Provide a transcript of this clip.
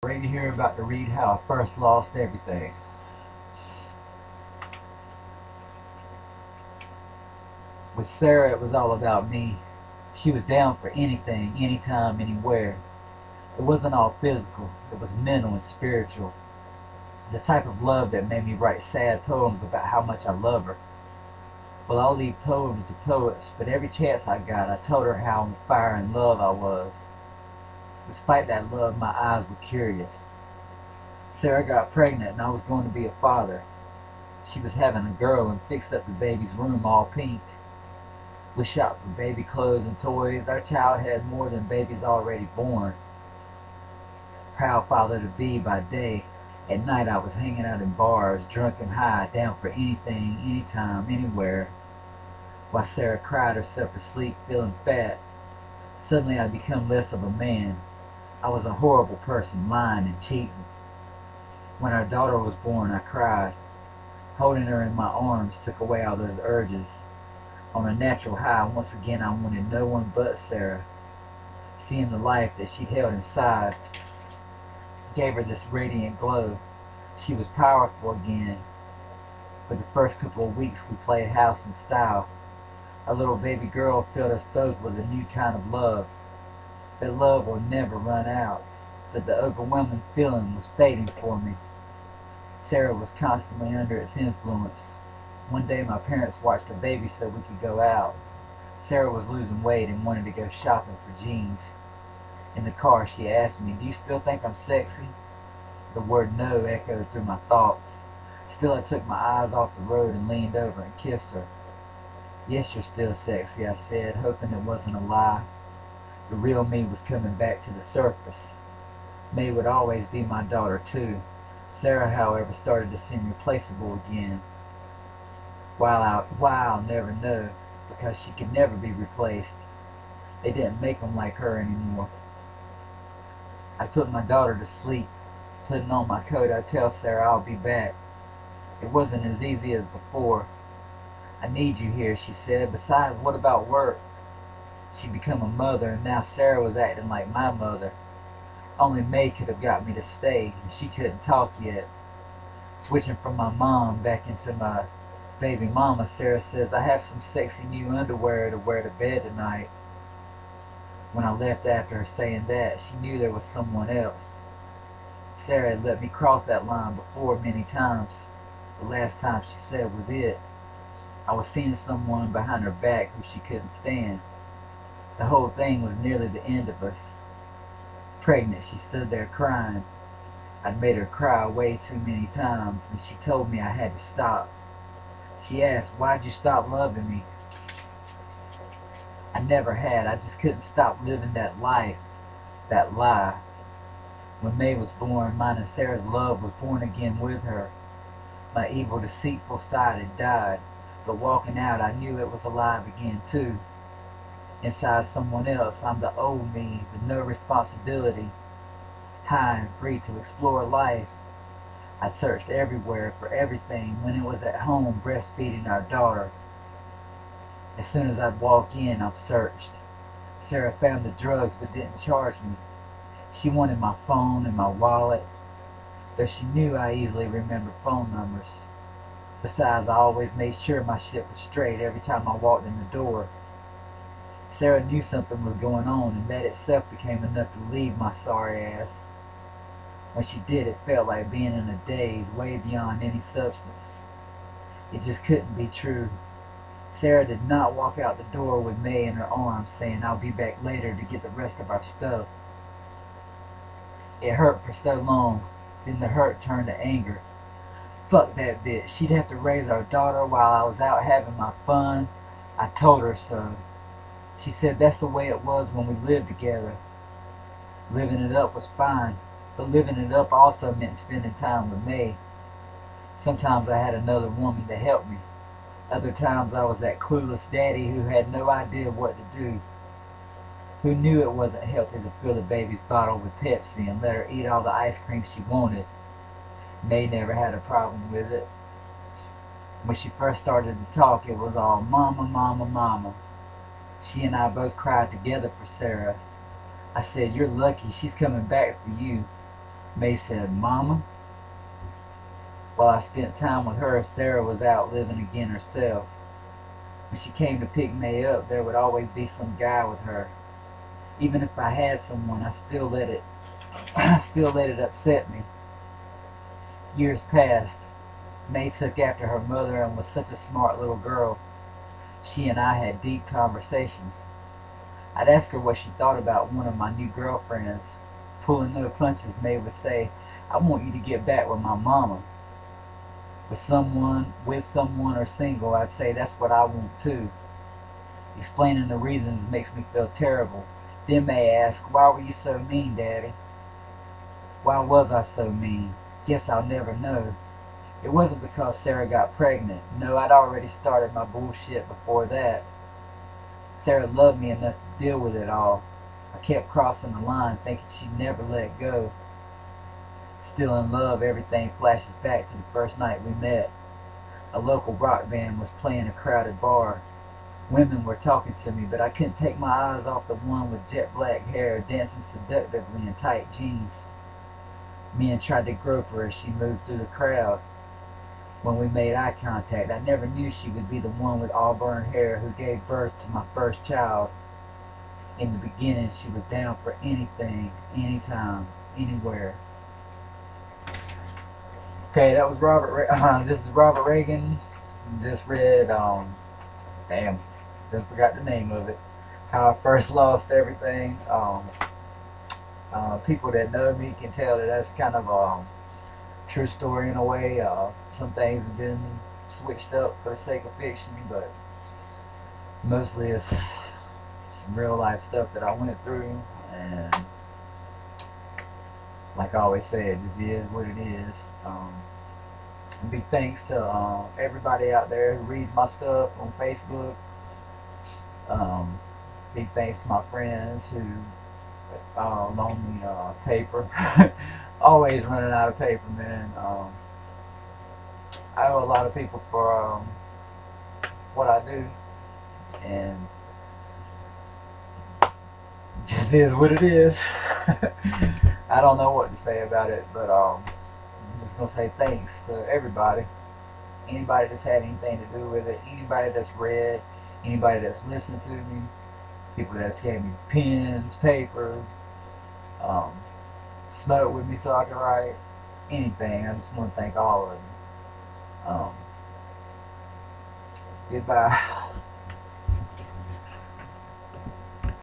Ready to hear about to read how I first lost everything. With Sarah, it was all about me. She was down for anything, anytime, anywhere. It wasn't all physical, it was mental and spiritual. The type of love that made me write sad poems about how much I love her. Well, I'll leave poems to poets, but every chance I got, I told her how on fire in love I was. Despite that love, my eyes were curious. Sarah got pregnant and I was going to be a father. She was having a girl and fixed up the baby's room all pink. We shopped for baby clothes and toys. Our child had more than babies already born. Proud father to be by day. At night I was hanging out in bars, drunk and high, down for anything, anytime, anywhere. While Sarah cried herself to sleep, feeling fat. Suddenly I become less of a man. I was a horrible person, lying and cheating. When our daughter was born, I cried. Holding her in my arms took away all those urges. On a natural high, once again I wanted no one but Sarah. Seeing the life that she'd held inside gave her this radiant glow. She was powerful again. For the first couple of weeks we played house in style. Our little baby girl filled us both with a new kind of love. That love will never run out, but the overwhelming feeling was fading for me. Sarah was constantly under its influence. One day my parents watched the baby so we could go out. Sarah was losing weight and wanted to go shopping for jeans. In the car she asked me, "Do you still think I'm sexy?" The word no echoed through my thoughts. Still I took my eyes off the road and leaned over and kissed her. "Yes, you're still sexy," I said, hoping it wasn't a lie. The real me was coming back to the surface. May would always be my daughter too. Sarah, however, started to seem replaceable again. Why I'll never know, because she could never be replaced. They didn't make them like her anymore. I put my daughter to sleep. Putting on my coat, I tell Sarah I'll be back. It wasn't as easy as before. "I need you here," she said. "Besides, what about work?" She'd become a mother, and now Sarah was acting like my mother. Only May could have got me to stay, and she couldn't talk yet. Switching from my mom back into my baby mama, Sarah says, "I have some sexy new underwear to wear to bed tonight." When I left after her saying that, she knew there was someone else. Sarah had let me cross that line before many times. The last time she said was it. I was seeing someone behind her back who she couldn't stand. The whole thing was nearly the end of us. Pregnant, she stood there crying. I'd made her cry way too many times, and she told me I had to stop. She asked, "Why'd you stop loving me?" I never had. I just couldn't stop living that life, that lie. When May was born, mine and Sarah's love was born again with her. My evil, deceitful side had died, but walking out, I knew it was alive again too. Inside someone else, I'm the old me with no responsibility, high and free to explore life. I'd searched everywhere for everything when it was at home breastfeeding our daughter. As soon as I'd walk in, I'm searched. Sarah found the drugs but didn't charge me. She wanted my phone and my wallet, though she knew I easily remembered phone numbers. Besides, I always made sure my shit was straight every time I walked in the door. Sarah knew something was going on, and that itself became enough to leave my sorry ass. When she did, it felt like being in a daze, way beyond any substance. It just couldn't be true. Sarah did not walk out the door with May in her arms, saying, "I'll be back later to get the rest of our stuff." It hurt for so long, then the hurt turned to anger. Fuck that bitch. She'd have to raise our daughter while I was out having my fun. I told her so. She said that's the way it was when we lived together. Living it up was fine, but living it up also meant spending time with May. Sometimes I had another woman to help me. Other times I was that clueless daddy who had no idea what to do. Who knew it wasn't healthy to fill the baby's bottle with Pepsi and let her eat all the ice cream she wanted. May never had a problem with it. When she first started to talk, it was all mama, mama, mama. She and I both cried together for Sarah. I said, "You're lucky. She's coming back for you." May said, "Mama, while I spent time with her, Sarah was out living again herself. When she came to pick May up, there would always be some guy with her. Even if I had someone, I still let it upset me. Years passed. May took after her mother and was such a smart little girl. She and I had deep conversations. I'd ask her what she thought about one of my new girlfriends. Pulling no punches, May would say, I want you to get back with my mama. With someone or single, I'd say that's what I want too. Explaining the reasons makes me feel terrible. Then May ask, why were you so mean, Daddy? Why was I so mean? Guess I'll never know. It wasn't because Sarah got pregnant. No, I'd already started my bullshit before that. Sarah loved me enough to deal with it all. I kept crossing the line, thinking she'd never let go. Still in love, everything flashes back to the first night we met. A local rock band was playing a crowded bar. Women were talking to me, but I couldn't take my eyes off the one with jet black hair dancing seductively in tight jeans. Men tried to grope her as she moved through the crowd. When we made eye contact, I never knew she would be the one with auburn hair who gave birth to my first child. In the beginning, she was down for anything, anytime, anywhere. Okay, that was this is Robert Reagan. Just read, damn, then forgot the name of it. How I First Lost Everything. People that know me can tell that that's kind of a true story in a way. Some things have been switched up for the sake of fiction, but mostly it's some real life stuff that I went through, and like I always say, it just is what it is. Big thanks to everybody out there who reads my stuff on Facebook. Big thanks to my friends who loan me paper. Always running out of paper, man. I owe a lot of people for what I do, and it just is what it is. I don't know what to say about it, but I'm just gonna say thanks to everybody. Anybody that's had anything to do with it, anybody that's read, anybody that's listened to me, people that's gave me pens, paper, smoked with me so I can write, anything. I just want to thank all of you. Goodbye.